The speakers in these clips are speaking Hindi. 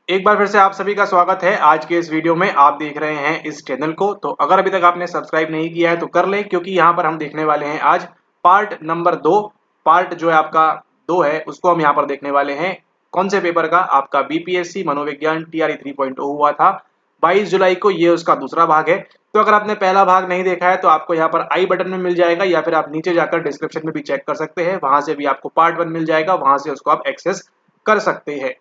एक बार फिर से आप सभी का स्वागत है। आज के इस वीडियो में आप देख रहे हैं इस चैनल को, तो अगर अभी तक आपने सब्सक्राइब नहीं किया है तो कर लें, क्योंकि यहाँ पर हम देखने वाले हैं आज पार्ट नंबर 2। पार्ट जो है आपका 2 है, उसको हम यहाँ पर देखने वाले हैं। कौन से पेपर का? आपका बीपीएससी मनोविज्ञान टीआरई 3.0 हुआ था 22 जुलाई को, ये उसका दूसरा भाग है। तो अगर आपने पहला भाग नहीं देखा है तो आपको यहाँ पर आई बटन में मिल जाएगा, या फिर आप नीचे जाकर डिस्क्रिप्शन में भी चेक कर सकते हैं, वहां से भी आपको पार्ट 1 मिल जाएगा, वहां से उसको आप एक्सेस कर सकते हैं।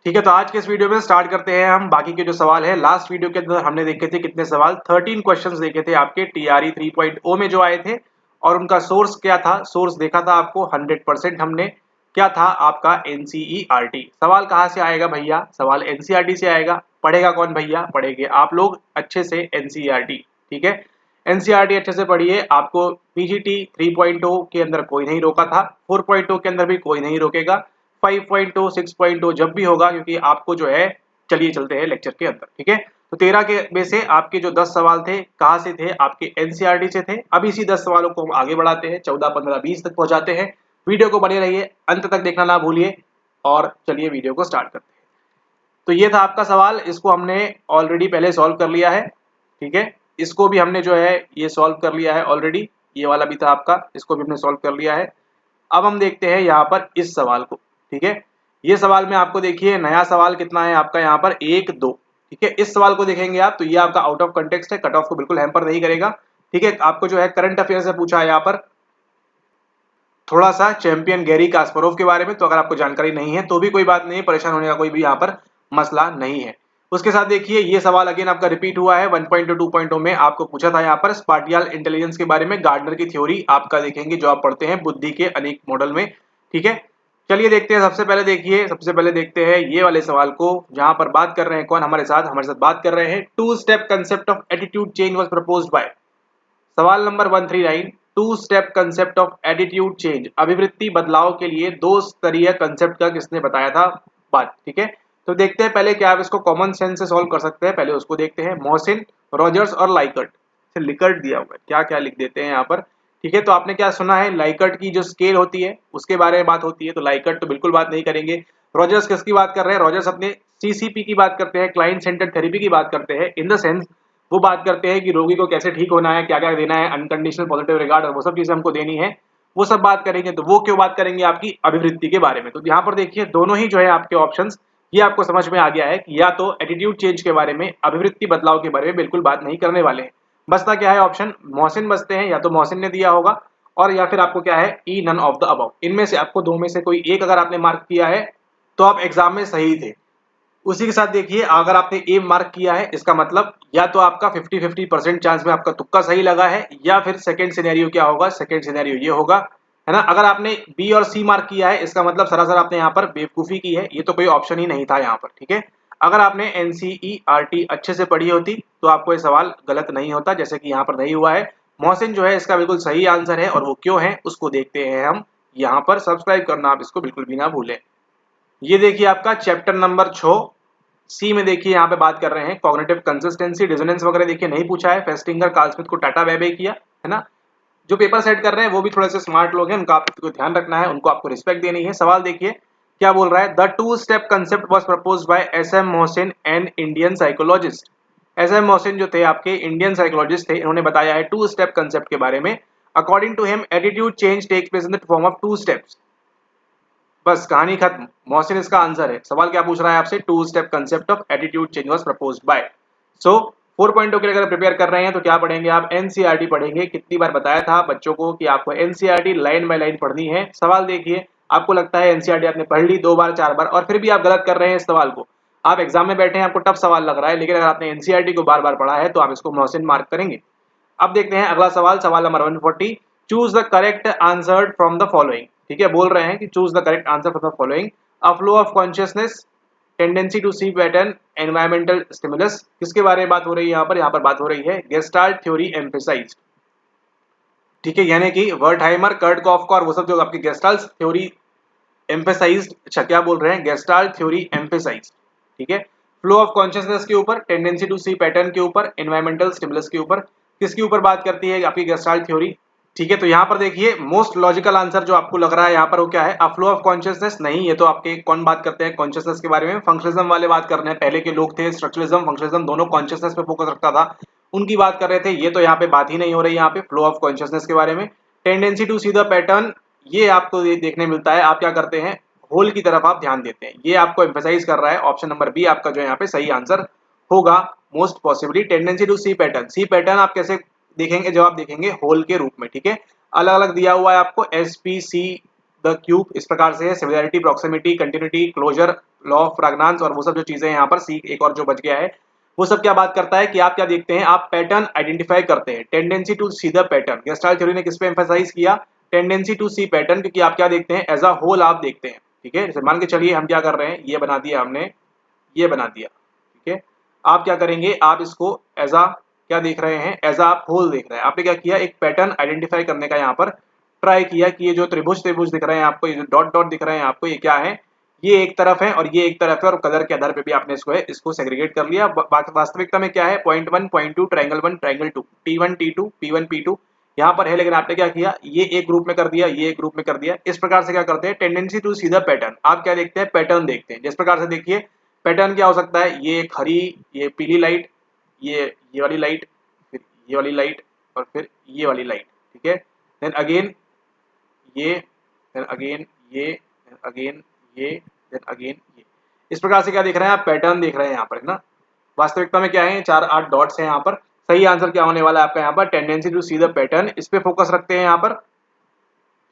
ठीक है, तो आज के इस वीडियो में स्टार्ट करते हैं हम। बाकी के जो सवाल है, लास्ट वीडियो के अंदर हमने देखे थे कितने सवाल, 13 क्वेश्चंस देखे थे आपके टीआरई 3.0 में जो आए थे, और उनका सोर्स क्या था? सोर्स देखा था आपको 100% हमने। क्या था आपका? एनसीईआरटी। सवाल कहाँ से आएगा भैया? सवाल एनसीईआरटी से आएगा। पढ़ेगा कौन भैया? पढ़ेंगे आप लोग अच्छे से एनसीईआरटी। ठीक है, एनसीईआरटी अच्छे से पढ़िए। आपको पीजीटी 3.0 के अंदर कोई नहीं रोका था, 4.0 के अंदर भी कोई नहीं रोकेगा, 5.0 6.0 जब भी होगा, क्योंकि आपको जो है, चलिए चलते हैं लेक्चर के अंदर। ठीक है, तो 13 के में से आपके जो 10 सवाल थे, कहाँ से थे? आपके एनसीईआरटी से थे। अब इसी 10 सवालों को हम आगे बढ़ाते हैं, 14 15 20 तक पहुंचाते हैं। वीडियो को बने रहिए, अंत तक देखना ना भूलिए, और चलिए वीडियो को स्टार्ट करते हैं। तो ये था आपका सवाल, इसको हमने ऑलरेडी पहले सॉल्व कर लिया है। ठीक है, इसको भी हमने जो है ये सॉल्व कर लिया है ऑलरेडी। ये वाला भी था आपका, इसको भी हमने सॉल्व कर लिया है। अब हम देखते हैं यहाँ पर इस सवाल को। ठीक है, ये सवाल में आपको देखिए नया सवाल कितना है आपका यहाँ पर 1 2। ठीक है, इस सवाल को देखेंगे आप तो ये आपका आउट ऑफ कंटेक्स्ट है, कट ऑफ को बिल्कुल हैम्पर नहीं करेगा। ठीक है, आपको जो है करंट अफेयर से पूछा है यहाँ पर थोड़ा सा चैंपियन गैरी कास्परोव के बारे में। तो अगर आपको जानकारी नहीं है तो भी कोई बात नहीं, परेशान होने का कोई भी यहाँ पर मसला नहीं है। उसके साथ देखिए ये सवाल अगेन आपका रिपीट हुआ है 1.2 2.0 में। आपको पूछा था यहाँ पर स्पाटियल इंटेलिजेंस के बारे में, गार्डनर की थ्योरी आपका देखेंगे जो आप पढ़ते हैं बुद्धि के अनेक मॉडल में। ठीक है, चलिए देखते हैं। सबसे पहले देखते हैं ये वाले सवाल को, जहां पर बात कर रहे हैं कौन हमारे साथ बात कर रहे हैं। 2 step concept of attitude change was proposed by. सवाल number 139, 2 step concept of attitude change, अभिवृत्ति बदलाव के लिए 2 स्तरीय कंसेप्ट का किसने बताया था बात। ठीक है, तो देखते हैं पहले क्या आप इसको कॉमन सेंस से सॉल्व कर सकते हैं, पहले उसको देखते हैं। मोहसिन, रॉजर्स और लाइकर्ट। लिकर्ट दिया हुआ है, क्या क्या लिख देते हैं यहाँ पर। ठीक है, तो आपने क्या सुना है, लाइकर्ट की जो स्केल होती है उसके बारे में बात होती है, तो लाइकर्ट तो बिल्कुल बात नहीं करेंगे। रॉजर्स किसकी बात कर रहे हैं? रॉजर्स अपने सीसीपी की बात करते हैं, क्लाइंट सेंटर्ड थेरेपी की बात करते हैं। इन द सेंस वो बात करते हैं कि रोगी को कैसे ठीक होना है, क्या क्या देना है, अनकंडीशनल पॉजिटिव रिगार्ड और वो सब चीजें हमको देनी है, वो सब बात करेंगे। तो वो क्यों बात करेंगे? आपकी अभिवृत्ति के बारे में। तो यहाँ पर देखिए दोनों ही जो है आपके ऑप्शंस, ये आपको समझ में आ गया है कि या तो एटीट्यूड चेंज के बारे में, अभिवृत्ति बदलाव के बारे में बिल्कुल बात नहीं करने वाले हैं। बचता क्या है ऑप्शन? मोहसिन बचते हैं, या तो मोहसिन ने दिया होगा, और या फिर आपको क्या है, E none of the above. इनमें से आपको दो में से कोई एक अगर आपने मार्क किया है तो आप एग्जाम में सही थे। उसी के साथ देखिए अगर आपने ए मार्क किया है, इसका मतलब या तो आपका 50-50% चांस में आपका तुक्का सही लगा है, या फिर सेकंड सिनेरियो क्या होगा, सेकंड सिनेरियो ये होगा, है ना। अगर आपने बी और सी मार्क किया है, इसका मतलब सरासर आपने यहाँ पर बेवकूफी की है, ये तो कोई ऑप्शन ही नहीं था यहाँ पर। ठीक है, अगर आपने एनसीईआरटी अच्छे से पढ़ी होती तो आपको ये सवाल गलत नहीं होता, जैसे कि यहाँ पर नहीं हुआ है। मोहसिन जो है इसका बिल्कुल सही आंसर है, और वो क्यों है उसको देखते हैं हम यहाँ पर। सब्सक्राइब करना आप इसको बिल्कुल भी ना भूलें। ये देखिए आपका चैप्टर नंबर 6 सी में देखिए यहाँ पे बात कर रहे हैं कॉग्निटिव कंसिस्टेंसी, डिसोनेंस वगैरह देखिए नहीं पूछा है। फेस्टिंगर, कार्ल स्मिथ को टाटा बाय बाय किया, है ना। जो पेपर सेट कर रहे हैं वो भी थोड़े से स्मार्ट लोग हैं, उनका आपको ध्यान रखना है, उनको आपको रिस्पेक्ट देनी है। सवाल देखिए क्या बोल रहा है, the 2 step concept was proposed by S M Mohsin an Indian psychologist. S M Mohsin जो थे आपके इंडियन साइकोलॉजिस्ट थे, इन्होंने बताया है 2 स्टेप कंसेप्ट के बारे में। According to him attitude change takes place in the form of 2 steps. बस कहानी खत्म, मोहसिन इसका आंसर है। सवाल क्या पूछ रहा है आपसे, 2 step concept of attitude change was proposed by. So 4.0 के लिए अगर प्रिपेयर कर रहे हैं तो क्या पढ़ेंगे आप? एनसीईआरटी पढ़ेंगे। कितनी बार बताया था बच्चों को कि आपको एनसीईआरटी लाइन बाय लाइन पढ़नी है। सवाल देखिए, आपको लगता है एनसीईआरटी आपने पढ़ ली 2 बार 4 बार, और फिर भी आप गलत कर रहे हैं इस सवाल को। आप एग्जाम में बैठे हैं, आपको टफ सवाल लग रहा है, लेकिन अगर आपने एनसीईआरटी को बार बार पढ़ा है तो आप इसको मोहसिन मार्क करेंगे। अब देखते हैं अगला सवाल, सवाल number 140, choose the correct answer from the following. ठीक है, बोल रहे हैं कि choose the correct answer from the following. A flow of consciousness, tendency to see pattern, environmental stimulus. किसके बारे में बात हो रही है यहाँ पर बात हो रही है गेस्टाल्ट थ्योरी एम्फेसाइज्ड। ठीक है, यानी कि वर्टहाइमर, कर्टकॉफ और वो सब जो आपकी गेस्टाल्ट थ्योरी एम्फेसाइज्ड, अच्छा क्या बोल रहे हैं, गेस्टाल्ट थ्योरी एम्फेसाइज्ड। ठीक है, फ्लो ऑफ कॉन्शियसनेस के ऊपर, टेंडेंसी टू सी पैटर्न के ऊपर, एनवायरमेंटल स्टिमुलस के ऊपर। किसके ऊपर बात करती है आपकी गेस्टाल्ट थ्योरी? ठीक है, तो यहाँ पर देखिए मोस्ट लॉजिकल आंसर जो आपको लग रहा है यहाँ पर वो क्या है, अ फ्लो ऑफ कॉन्शियसनेस। नहीं, ये तो आपके कौन बात करते हैं कॉन्शियसनेस के बारे में, फंक्शनलिज्म वाले बात कर रहे हैं। पहले के लोग थे स्ट्रक्चरलिज्म फंक्शनलिज्म दोनों कॉन्शियसनेस पे फोकस रखता था, उनकी बात कर रहे थे। ये तो यहाँ पे बात ही नहीं हो रही यहाँ पे फ्लो ऑफ कॉन्शियसनेस के बारे में। Tendency to see the pattern, ये आपको देखने मिलता है। आप क्या करते हैं, होल की तरफ आप ध्यान देते हैं, ये आपको एम्फेसाइज कर रहा है। ऑप्शन नंबर बी आपका जो यहाँ पे सही आंसर होगा most possibly. Tendency to see pattern, see pattern आप कैसे देखेंगे, जब आप देखेंगे होल के रूप में। ठीक है, अलग अलग दिया हुआ है आपको, S P C the cube इस प्रकार से है, similarity, proximity, continuity, closure, law of pragnanz और वो सब जो चीजें यहाँ पर। सी एक और जो बच गया है वो सब क्या बात करता है कि आप क्या देखते हैं, आप पैटर्न आइडेंटिफाई करते हैं। Tendency to see the pattern, gestalt theory ने किस पे एम्फेसाइज किया, टेंडेंसी टू सी पैटर्न, क्योंकि आप क्या देखते हैं एज अ होल आप देखते हैं। ठीक है, जैसे मान के चलिए हम क्या कर रहे हैं, ये बना दिया हमने, ये बना दिया। ठीक है, आप क्या करेंगे, आप इसको एज अ क्या देख रहे हैं, एज आप होल देख रहे हैं। आपने क्या किया, एक पैटर्न आइडेंटिफाई करने का यहाँ पर ट्राई किया कि ये जो त्रिभुज त्रिभुज दिख रहे हैं आपको, ये जो डॉट डॉट दिख रहे हैं आपको, ये क्या है, ये एक तरफ है और ये एक तरफ है, और कलर के आधार पे भी आपने इसको सेग्रीगेट कर लिया। वास्तविकता में क्या है, point 1 point 2 triangle 1 triangle 2, T1 T2 P1 P2 यहाँ पर है, लेकिन आपने क्या किया, ये एक ग्रुप में कर दिया, ये एक ग्रुप में कर दिया। इस प्रकार से क्या करते हैं, tendency to see the pattern, आप क्या देखते हैं, पैटर्न देखते हैं। जिस प्रकार से देखिए पैटर्न क्या हो सकता है, ये एक हरी, ये पीली लाइट, ये वाली लाइट, फिर ये वाली लाइट और फिर ये वाली लाइट। ठीक है, देन अगेन ये, देन अगेन ये, देन अगेन ये, देन अगेन ये। इस प्रकार से क्या देख रहे हैं आप, पैटर्न देख रहे हैं यहाँ पर, है ना। वास्तविकता में क्या है, 4-8 डॉट्स हैं यहाँ पर। सही आंसर क्या होने वाला है आपका यहाँ पर, tendency to see the pattern. इस पे फोकस रखते हैं यहाँ पर,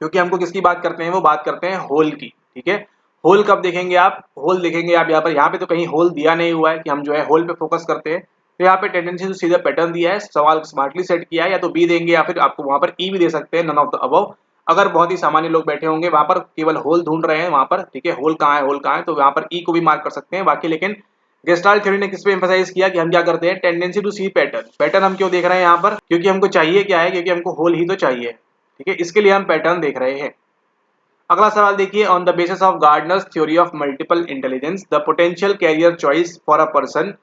क्योंकि हमको किसकी बात करते हैं, वो बात करते हैं होल की। ठीक है, होल कब देखेंगे आप, होल देखेंगे आप यहाँ पे तो कहीं होल दिया नहीं हुआ है कि हम जो है होल पे फोकस करते हैं। तो यहाँ पे tendency to see the pattern दिया है, सवाल स्मार्टली सेट किया है, या तो बी देंगे या फिर आपको वहां पर ई भी दे सकते हैं, नन ऑफ द अबव। अगर बहुत ही सामान्य लोग बैठे होंगे वहां पर केवल होल ढूंढ रहे हैं वहां पर, ठीक है, होल कहाँ है, होल कहाँ है, तो वहां पर ई को भी मार्क कर सकते हैं बाकी। लेकिन गेस्टाल्ट थ्योरी ने किस पे एम्फसाइज किया कि हम क्या करते हैं, tendency to see pattern. Pattern हम क्यों देख रहे हैं यहाँ पर, क्योंकि हमको चाहिए क्या है, क्योंकि हमको होल ही तो चाहिए। ठीक है, इसके लिए हम पैटर्न देख रहे हैं। अगला सवाल देखिए, on the basis of Gardner's theory of multiple intelligence the potential career choice for a person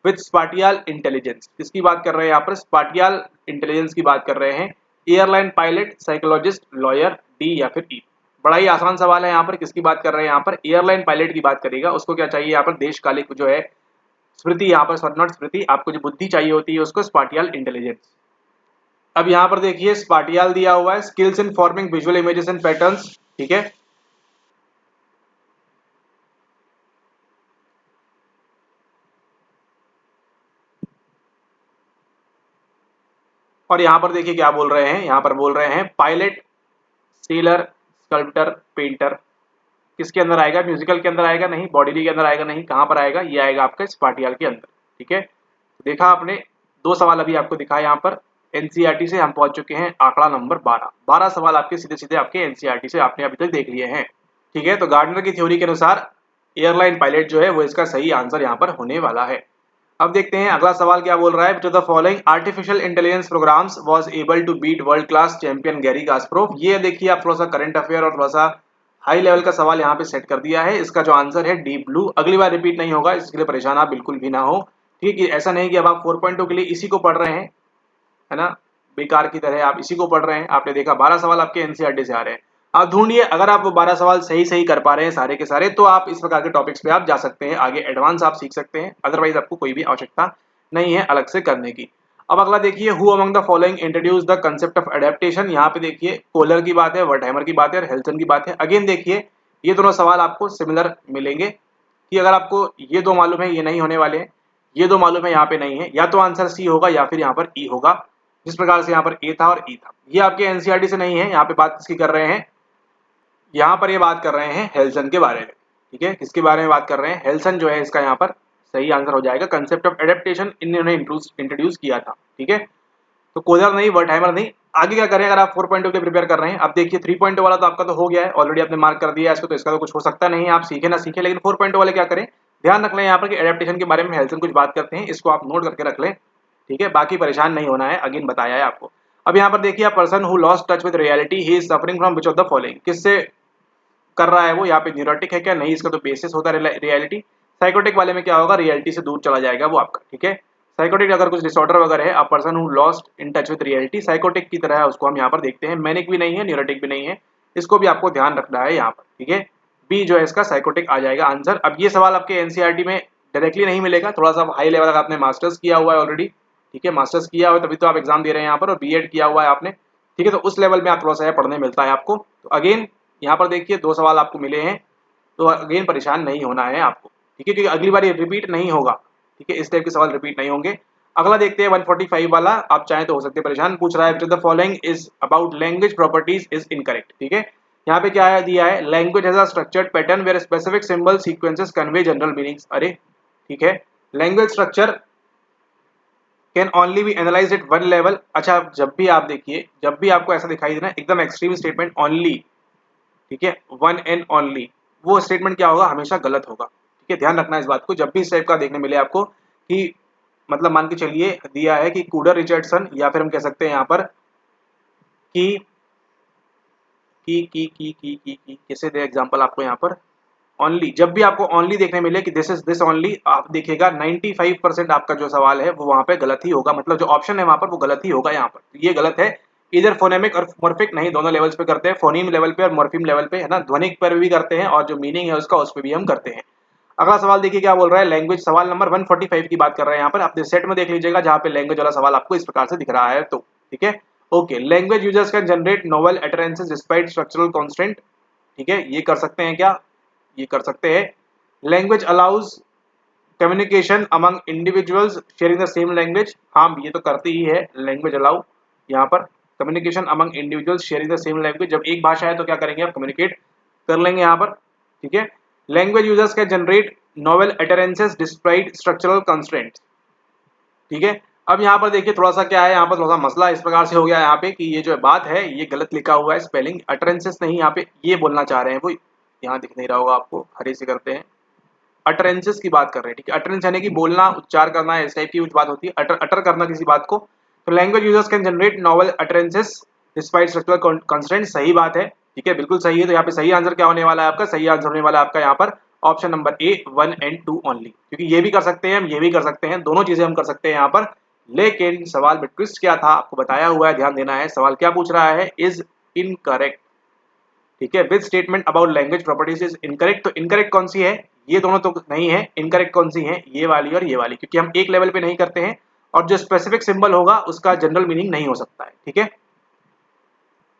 with spatial intelligence, किसकी बात कर रहे हैं यहाँ पर, स्पाटियल इंटेलिजेंस की बात कर रहे हैं। Airline pilot, psychologist, lawyer, D या फिर ई। बड़ा ही आसान सवाल है यहाँ पर, किसकी बात कर रहे हैं यहाँ पर, एयरलाइन पायलट की बात करेगा। उसको क्या चाहिए यहाँ पर, देशकालिक जो है स्मृति, यहाँ पर नॉट स्मृति, आपको जो बुद्धि चाहिए होती है उसको स्पाटियल इंटेलिजेंस। अब यहाँ पर देखिए स्पाटियल दिया हुआ है, skills in forming visual images and patterns. ठीक है, और यहाँ पर देखिए क्या बोल रहे हैं, यहाँ पर बोल रहे हैं पायलट, सेलर, स्कल्प्टर, पेंटर। किसके अंदर आएगा, म्यूजिकल के अंदर आएगा नहीं, बॉडीली के अंदर आएगा नहीं, कहाँ पर आएगा, ये आएगा आपका स्पाटियल के अंदर। ठीक है, देखा आपने, 2 सवाल अभी आपको दिखा यहाँ पर। एनसीईआरटी से हम पहुंच चुके हैं आंकड़ा नंबर 12। 12 सवाल आपके सीधे सीधे आपके एनसीईआरटी से आपने अभी तक देख लिए हैं। ठीक है, तो गार्डनर की थ्योरी के अनुसार एयरलाइन पायलट जो है वो इसका सही आंसर यहाँ पर होने वाला है। अब देखते हैं अगला सवाल क्या बोल रहा है, to the following artificial intelligence programs was able to beat world class champion Garry Kasparov. ये देखिए आप थोड़ा सा करंट अफेयर और थोड़ा सा हाई लेवल का सवाल यहाँ पे सेट कर दिया है। इसका जो आंसर है डीप ब्लू, अगली बार रिपीट नहीं होगा, इसके लिए परेशान आप बिल्कुल भी ना हो। ठीक है, ऐसा नहीं कि अब आप 4.2 के लिए इसी को पढ़ रहे हैं, है ना, बेकार की तरह आप इसी को पढ़ रहे हैं। आपने देखा 12 सवाल आपके एनसीईआरटी से आ रहे हैं, आप ढूंढिए। अगर आप वो 12 सवाल सही सही कर पा रहे हैं सारे के सारे, तो आप इस प्रकार के टॉपिक्स पे आप जा सकते हैं, आगे एडवांस आप सीख सकते हैं। अदरवाइज आपको कोई भी आवश्यकता नहीं है अलग से करने की। अब अगला देखिए, who among the following introduce the concept of adaptation. यहाँ पे देखिए कोलर की बात है, वर्टहैमर की बात है और हेल्सन की बात है। अगेन देखिए ये दोनों सवाल आपको सिमिलर मिलेंगे कि अगर आपको ये 2 मालूम है, ये नहीं होने वाले हैं, ये 2 मालूम है, यहाँ पे नहीं है, या तो आंसर सी होगा या फिर यहाँ पर ई होगा। जिस प्रकार से यहाँ पर ए था और ई था, ये आपके एनसीईआरटी से नहीं है। यहाँ पे बात किसकी कर रहे हैं, यहाँ पर ये बात कर रहे हैं हेल्सन के बारे में। ठीक है, किसके बारे में बात कर रहे हैं, हेल्सन जो है इसका यहाँ पर सही आंसर हो जाएगा। कंसेप्ट ऑफ एडेप्टेशन इन्होंने इंट्रोड्यूस किया था। ठीक है, तो कोलर नहीं, वर्टहैमर नहीं। आगे क्या करें, अगर आप 4.2 के प्रिपेयर कर रहे हैं, अब देखिए 3.2 वाला तो आपका तो हो गया है ऑलरेडी, आपने मार्क कर दिया है इसको, तो इसका तो कुछ हो सकता नहीं है, आप सीखे ना सीखे। लेकिन 4.2 वाले क्या करें, ध्यान रख लें यहाँ पर कि एडेप्टेशन के बारे में हेल्सन कुछ बात करते हैं, इसको आप नोट करके रख लें। ठीक है, बाकी परेशान नहीं होना है, अगेन बताया है आपको। अब यहाँ पर देखिए, a person who lost touch with reality he is suffering from which of the following, किससे कर रहा है वो, यहाँ पे न्यूरोटिक है क्या, नहीं, इसका तो बेसिस होता है रियलिटी। साइकोटिक वाले में क्या होगा, रियलिटी से दूर चला जाएगा वो आपका। ठीक है, साइकोटिक अगर कुछ डिसऑर्डर वगैरह है, a person who lost in touch with reality, psychotic की तरह है, उसको हम यहाँ पर देखते हैं। मैनिक भी नहीं है, न्यूरोटिक भी नहीं है, इसको भी आपको ध्यान रखना है यहाँ पर, ठीक है। बी जो है इसका साइकोटिक आ जाएगा आंसर। अब ये सवाल आपके एनसीईआरटी में डायरेक्टली नहीं मिलेगा, थोड़ा सा हाई लेवल का आपने मास्टर्स किया हुआ है ऑलरेडी, ठीक है, मास्टर्स किया हुआ है तभी तो आप एग्जाम दे रहे हैं यहाँ पर, और बीएड किया हुआ है आपने, ठीक है, तो उस लेवल में आप थोड़ा सा पढ़ने मिलता है आपको। तो अगेन यहाँ पर देखिए 2 सवाल आपको मिले हैं, तो अगेन परेशान नहीं होना है आपको, ठीक है, क्योंकि अगली बार ये रिपीट नहीं होगा, ठीक है, इस टाइप के सवाल रिपीट नहीं होंगे। अगला देखते हैं 145 वाला, आप चाहें तो हो सकते हैं परेशान, पूछ रहा है which of the following is about language properties is incorrect, ठीक है। यहाँ पे क्या है दिया है, language has a structured pattern where specific symbol sequences convey general meanings, अरे ठीक है, language structure can only be analysed at one level. अच्छा, जब भी आप देखिए, जब भी आपको ऐसा दिखाई देना एकदम एक्सट्रीम स्टेटमेंट ओनली, ठीक है, वन एंड ओनली, वो स्टेटमेंट क्या होगा, हमेशा गलत होगा, ठीक है, ध्यान रखना इस बात को। जब भी इस टाइप का देखने मिले आपको कि मतलब मान के चलिए दिया है कि कूडर रिचर्डसन, या फिर हम कह सकते हैं यहाँ पर कि कैसे दे एग्जांपल आपको यहाँ पर, ओनली, जब भी आपको ओनली देखने मिले कि दिस इज दिस ओनली, आप देखिएगा 95% आपका जो सवाल है वो वहाँ पे गलत ही होगा, मतलब जो ऑप्शन है वहाँ पर वो गलत ही होगा यहाँ पर, तो ये गलत है। इधर फोनेमिक और मॉर्फिक नहीं, दोनों लेवल्स पे करते हैं, फोनीम लेवल पे और मॉर्फिम लेवल पे, है ना, ध्वनिक पर भी करते हैं और जो मीनिंग है उसका उस पर भी हम करते हैं। अगला सवाल देखिए क्या बोल रहा है, लैंग्वेज, सवाल नंबर 145 की बात कर रहे हैं यहाँ पर, अपने सेट में देख लीजिएगा जहाँ पे लैंग्वेज वाला सवाल आपको इस प्रकार से दिख रहा है, तो ठीक है, okay, language users can generate novel utterances despite structural constant, ठीक है, ये कर सकते हैं क्या, ये कर सकते हैं। Language allows communication among individuals sharing the same language, हाँ ये तो करती ही है, लैंग्वेज अलाउ यहाँ पर communication among individuals sharing the same language, जब एक भाषा है तो क्या करेंगे आप, कम्युनिकेट कर लेंगे यहाँ पर, ठीक है। Language users can generate novel utterances despite structural constraints, ठीक है। अब यहाँ पर देखिए थोड़ा सा क्या है, यहाँ पर थोड़ा सा मसला इस प्रकार से हो गया यहाँ पे कि ये जो बात है ये गलत लिखा हुआ है, स्पेलिंग अटरेंसेस नहीं, यहाँ पे ये बोलना चाह रहे हैं वो, यहाँ दिख नहीं रहा होगा आपको, हरे से करते हैं, अटरेंसेस की बात कर रहे हैं, ठीक है, अटरेंस यानी कि बोलना, उच्चार करना है, इस टाइप की कुछ बात होती है, अटर करना किसी बात को। तो language users can generate novel utterances despite structural constraints, सही बात है, ठीक है, बिल्कुल सही है। तो यहाँ पे सही आंसर क्या होने वाला है आपका, सही आंसर होने वाला है आपका यहाँ पर option number A 1 and 2 only, क्योंकि ये भी कर सकते हैं हम, ये भी कर सकते हैं, दोनों चीजें हम कर सकते हैं यहाँ पर। लेकिन सवाल में ट्विस्ट क्या था आपको बताया हुआ है, ध्यान देना है, सवाल क्या पूछ रहा है, इज इनकरेक्ट, ठीक है, with statement about language properties is incorrect, तो इनकरेक्ट कौन सी है, ये दोनों तो नहीं है, इनकरेक्ट कौन सी है, ये वाली और ये वाली, क्योंकि हम एक लेवल पे नहीं करते हैं और जो स्पेसिफिक सिंबल होगा उसका जनरल मीनिंग नहीं हो सकता है, ठीक है।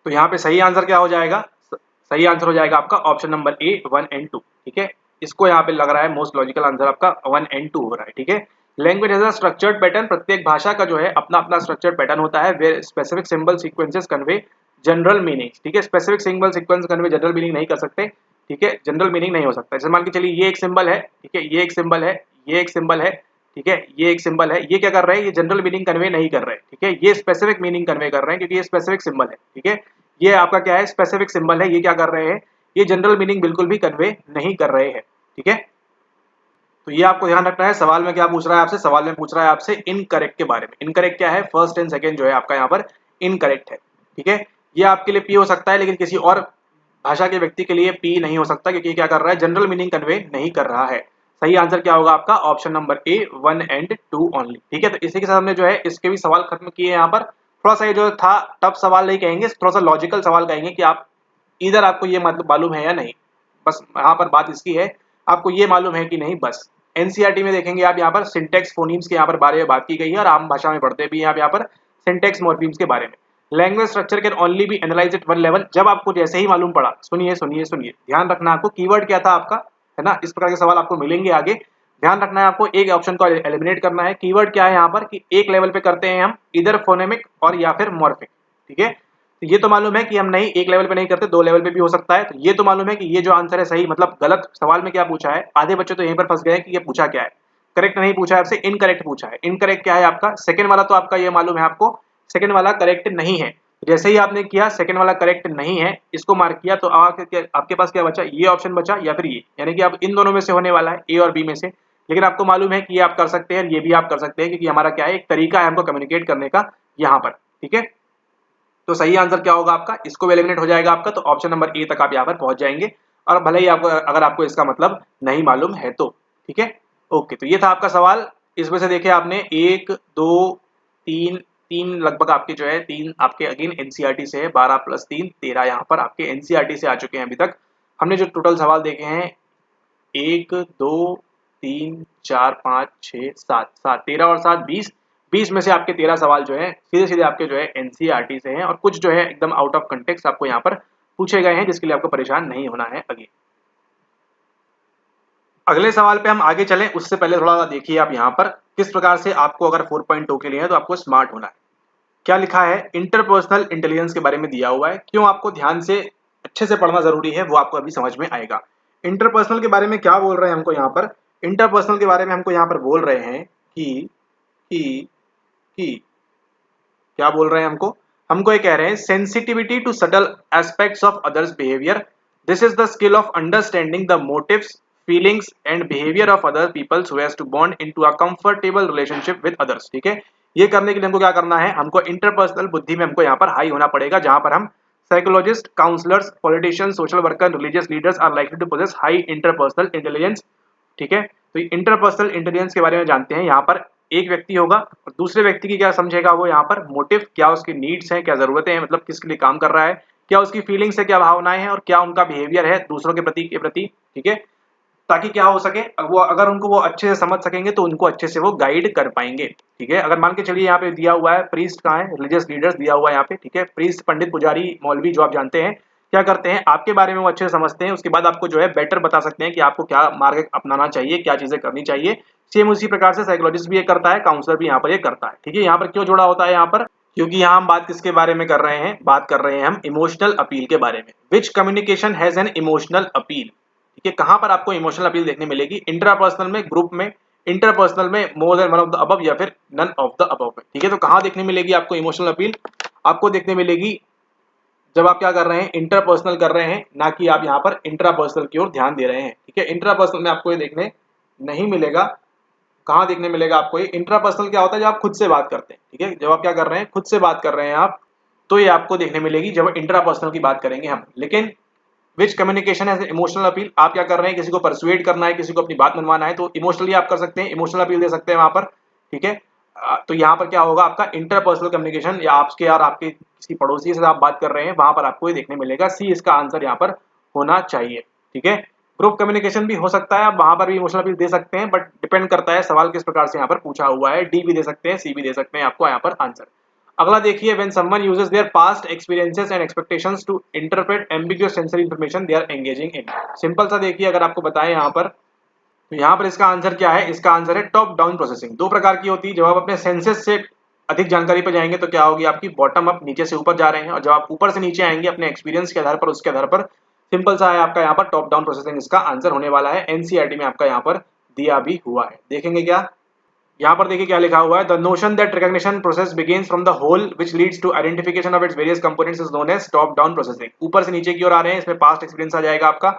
तो यहाँ पे सही आंसर क्या हो जाएगा, सही आंसर हो जाएगा आपका ऑप्शन नंबर ए 1 एंड 2, ठीक है, इसको यहाँ पे लग रहा है मोस्ट लॉजिकल आंसर आपका 1 एंड 2 हो रहा है, ठीक है। Language has a structured pattern, प्रत्येक भाषा का जो है अपना अपना स्ट्रक्चर्ड पैटर्न होता है, where specific symbol sequences convey general meaning, ठीक है, specific symbol sequence convey general meaning नहीं कर सकते, ठीक है, जनरल मीनिंग नहीं हो सकता। जैसे मान के चलिए ये एक सिंबल है, ठीक है, ये एक सिंबल है, ये एक सिंबल है, ठीक है, ये एक सिंबल है, ये क्या कर रहे हैं, ये जनरल मीनिंग कन्वे नहीं कर रहे हैं, ठीक है, ये स्पेसिफिक मीनिंग कन्वे कर रहे हैं क्योंकि ये स्पेसिफिक सिंबल है, ठीक है, ये आपका क्या है, स्पेसिफिक सिंबल है, ये क्या कर रहे हैं, ये जनरल मीनिंग बिल्कुल भी कन्वे नहीं कर रहे हैं, ठीक है। तो ये आपको ध्यान रखना है। सवाल में क्या पूछ रहा है आपसे, सवाल में पूछ रहा है आपसे इनकरेक्ट के बारे में, इनकरेक्ट क्या है, फर्स्ट एंड सेकंड जो है आपका यहाँ पर इनकरेक्ट है, ठीक है। ये आपके लिए पी हो सकता है लेकिन किसी और भाषा के व्यक्ति के लिए पी नहीं हो सकता क्योंकि क्या कर रहा है, जनरल मीनिंग कन्वे नहीं कर रहा है। सही आंसर क्या होगा आपका option number A 1 and 2 only, ठीक है। तो इसी के साथ हमने जो है इसके भी सवाल खत्म किए यहाँ पर। थोड़ा सा ये जो था टफ सवाल नहीं कहेंगे, थोड़ा सा लॉजिकल सवाल कहेंगे कि आप इधर आपको ये मतलब मालूम है या नहीं, बस यहाँ पर बात इसकी है आपको ये मालूम है कि नहीं, बस। एनसीईआरटी में देखेंगे आप यहाँ पर सिंटेक्स फोनीम्स के यहाँ पर बारे में बात की गई है और आम भाषा में पढ़ते भी हैं आप यहाँ पर सिंटेक्स मॉर्फीम्स के बारे में। Language structure can only be analyse at one level, जब आपको जैसे ही मालूम पड़ा, सुनिए सुनिए सुनिए, ध्यान रखना आपको, कीवर्ड क्या था आपका, है ना, इस प्रकार के सवाल आपको मिलेंगे आगे, ध्यान रखना है आपको, एक ऑप्शन को एलिमिनेट करना है। कीवर्ड क्या है यहाँ पर कि एक लेवल पे करते हैं हम, इधर फोनेमिक और या फिर मॉर्फिक, ठीक है। तो ये तो मालूम है कि हम नहीं एक लेवल पे नहीं करते, 2 लेवल पे भी हो सकता है। तो ये तो मालूम है कि ये जो आंसर है सही, मतलब गलत सवाल में क्या पूछा है, आधे बच्चे तो यहीं पर फंस गए कि ये पूछा क्या है, करेक्ट नहीं पूछा है आपसे, इनकरेक्ट पूछा है। इनकरेक्ट क्या है आपका, सेकंड वाला तो आपका ये मालूम है आपको, सेकंड वाला करेक्ट नहीं है। जैसे ही आपने किया सेकंड वाला करेक्ट नहीं है, इसको मार्क किया, तो आपके पास क्या बचा, ये ऑप्शन बचा या फिर ये, यानी कि आप इन दोनों में से होने वाला है, ए और बी में से। लेकिन आपको मालूम है कि ये आप कर सकते हैं, ये भी आप कर सकते हैं, क्योंकि हमारा क्या है, एक तरीका है हमको कम्युनिकेट करने का यहाँ पर, ठीक है। तो सही आंसर क्या होगा आपका, इसको एलिमिनेट हो जाएगा आपका, तो ऑप्शन नंबर ए तक आप यहाँ पर पहुंच जाएंगे, और भले ही आपको अगर आपको इसका मतलब नहीं मालूम है तो, ठीक है। ओके, तो ये था आपका सवाल इसमें से देखिए आपने 1 2 3 3 लगभग आपके जो है 3 आपके अगेन एनसीईआरटी से है, 12 + 3 13 यहाँ पर आपके एनसीईआरटी से आ चुके हैं अभी तक। हमने जो टोटल सवाल देखे हैं 1 2 3 4 5 6 7 7 13 और 7 20 20 में से आपके 13 सवाल जो है सीधे सीधे आपके जो है एनसीईआरटी से हैं और कुछ जो है एकदम आउट ऑफ कंटेक्स्ट आपको यहाँ पर पूछे गए हैं, जिसके लिए आपको परेशान नहीं होना है। अगले सवाल पे हम आगे चलें उससे पहले थोड़ा देखिए आप यहाँ पर किस प्रकार से आपको अगर 4.2 के लिए है तो आपको स्मार्ट होना है। क्या लिखा है, इंटरपर्सनल इंटेलिजेंस के बारे में दिया हुआ है। क्यों आपको ध्यान से अच्छे से पढ़ना जरूरी है वो आपको अभी समझ में आएगा। इंटरपर्सनल के बारे में क्या बोल रहे हैं हमको यहाँ पर, इंटरपर्सनल के बारे में हमको यहाँ पर बोल रहे हैं कि क्या बोल रहे हैं हमको ये कह रहे हैं sensitivity to subtle aspects of others behaviour, this is the skill of understanding the motives feelings and behaviour of other people so as to bond into a comfortable relationship with others. ठीक है, ये करने के लिए हमको क्या करना है, हमको इंटरपर्सनल बुद्धि में हमको यहाँ पर हाई होना पड़ेगा, जहां पर हम psychologists, counsellors, politician, social worker, religious leaders are likely to possess high interpersonal intelligence. ठीक है, तो इंटरपर्सनल इंटेलिजेंस के बारे में जानते हैं। यहाँ पर एक व्यक्ति होगा और दूसरे व्यक्ति की क्या समझेगा वो, यहाँ पर मोटिव क्या, उसकी नीड्स हैं, क्या जरूरतें हैं, मतलब किसके लिए काम कर रहा है, क्या उसकी फीलिंग्स है, क्या भावनाएं हैं और क्या उनका बिहेवियर है दूसरों के प्रति। ठीक है, ताकि क्या हो सके, वो अगर उनको वो अच्छे से समझ सकेंगे तो उनको अच्छे से वो गाइड कर पाएंगे। ठीक है, अगर मान के चलिए यहाँ पे दिया हुआ है प्रीस्ट कहाँ है, रिलीजियस लीडर्स दिया हुआ है यहाँ पे। ठीक है, प्रीस्ट पंडित पुजारी मौलवी जो आप जानते हैं क्या करते हैं, आपके बारे में वो अच्छे से समझते हैं, उसके बाद आपको जो है बेटर बता सकते हैं कि आपको क्या मार्ग अपनाना चाहिए, क्या चीजें करनी चाहिए। सेम उसी प्रकार से साइकोलॉजिस्ट भी ये करता है, काउंसलर भी यहाँ पर ये करता है। ठीक है, यहाँ पर क्यों जोड़ा होता है यहाँ पर, क्योंकि यहाँ हम बात किसके बारे में कर रहे हैं, बात कर रहे हैं हम इमोशनल अपील के बारे में। Which communication has an emotional appeal. ठीक है, कहां पर आपको इमोशनल अपील देखने मिलेगी, इंट्रापर्सनल में, ग्रुप में, इंटरपर्सनल में, more than one of the above या फिर नन ऑफ द अबव में। ठीक है, तो कहां देखने मिलेगी आपको इमोशनल अपील, आपको देखने मिलेगी जब आप क्या कर रहे हैं, इंटरपर्सनल कर रहे हैं, ना कि आप यहाँ पर इंट्रापर्सनल की ओर ध्यान दे रहे हैं। ठीक है, इंट्रापर्सनल में आपको ये देखने नहीं मिलेगा। कहां देखने मिलेगा आपको ये, इंट्रापर्सनल क्या होता है जब आप खुद से बात करते हैं। ठीक है, जब आप क्या कर रहे हैं, खुद से बात कर रहे हैं आप, तो ये आपको देखने मिलेगी जब इंट्रापर्सनल की बात करेंगे हम। लेकिन विच कम्युनिकेशन है इमोशनल अपील, आप क्या कर रहे हैं, किसी को परसुएड करना है, किसी को अपनी बात मनवाना है, तो इमोशनली आप कर सकते हैं, इमोशनल अपील दे सकते हैं वहां पर। ठीक है, तो यहाँ पर क्या होगा आपका इंटरपर्सनल कम्युनिकेशन, या आपके और आपके किसी पड़ोसी से आप बात कर रहे हैं, वहां पर आपको ये देखने मिलेगा। सी इसका आंसर यहाँ पर होना चाहिए। ठीक है, ग्रुप कम्युनिकेशन भी हो सकता है, आप वहां पर भी इमोशनल अपील दे सकते हैं, बट डिपेंड करता है सवाल किस प्रकार से यहाँ पर पूछा हुआ है। डी भी दे सकते हैं, सी भी दे सकते हैं आपको यहाँ पर आंसर। अगला देखिए, when someone uses their past experiences and expectations to interpret ambiguous sensory information they are engaging in। Simple सा देखिए, अगर आपको बताएं यहाँ पर, तो यहाँ पर इसका आंसर क्या है, इसका आंसर है टॉप डाउन प्रोसेसिंग। दो प्रकार की होती है, जब आप अपने सेंसेस से अधिक जानकारी पर जाएंगे तो क्या होगी आपकी, बॉटम अप, नीचे से ऊपर जा रहे हैं, और जब आप ऊपर से नीचे आएंगे अपने एक्सपीरियंस के आधार पर, उसके आधार पर, सिंपल सा है आपका यहाँ पर टॉप डाउन प्रोसेसिंग इसका आंसर होने वाला है। एनसीईआरटी में आपका यहाँ पर दिया भी हुआ है, देखेंगे क्या, यहाँ पर देखिए क्या लिखा हुआ है, the notion that recognition process begins from the whole which leads to identification of its various components is known as top down processing. ऊपर से नीचे की ओर आ रहे हैं, इसमें पास्ट एक्सपीरियंस आ जाएगा आपका,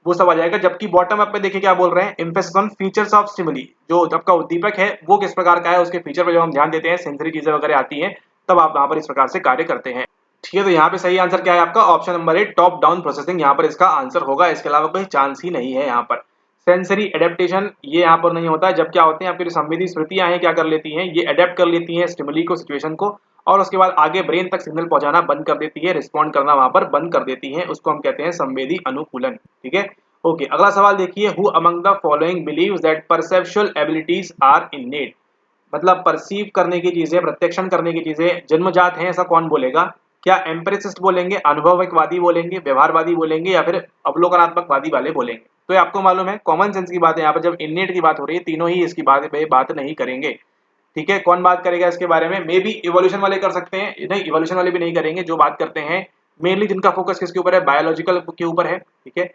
वो सब आ जाएगा। जबकि बॉटम अप में देखिए क्या बोल रहे हैं, emphasis on features of stimuli, जो आपका उद्दीपक है वो किस प्रकार का है, उसके फीचर पर जब हम ध्यान देते हैं, सेंसरी चीजें वगैरह आती हैं, तब आप वहां पर इस प्रकार से कार्य करते हैं। ठीक है, तो यहाँ पे सही आंसर क्या है आपका, option number A, top down processing यहाँ पर इसका आंसर होगा। इसके अलावा कोई चांस ही नहीं है यहाँ पर। सेंसरी एडेप्टेशन ये यहाँ पर नहीं होता है, जब क्या होते हैं आपकी जो संवेदी स्मृतियां हैं क्या कर लेती हैं, ये अडेप्ट कर लेती हैं स्टिमुली को, सिचुएशन को, और उसके बाद आगे ब्रेन तक सिग्नल पहुंचाना बंद कर देती है, रिस्पॉन्ड करना वहां पर बंद कर देती है, उसको हम कहते हैं संवेदी अनुकूलन। ठीक है, ओके, अगला सवाल देखिए, who among the following believes that perceptual abilities are innate, मतलब परसीव करने की चीजें, प्रत्यक्षण करने की चीजें जन्मजात हैं, ऐसा कौन बोलेगा, क्या एम्पिरिसिस्ट बोलेंगे, अनुभववादी बोलेंगे, व्यवहारवादी बोलेंगे, या फिर अवलोकनात्मकवादी वाले बोलेंगे। तो ये आपको मालूम है कॉमन सेंस की बात है, यहाँ पर जब इननेट की बात हो रही है तीनों ही इसकी बात नहीं करेंगे। ठीक है, कौन बात करेगा इसके बारे में, मे बी इवोल्यूशन वाले कर सकते हैं, नहीं इवोल्यूशन वाले भी नहीं करेंगे। जो बात करते हैं मेनली जिनका फोकस किसके ऊपर है, बायोलॉजिकल के ऊपर है। ठीक है,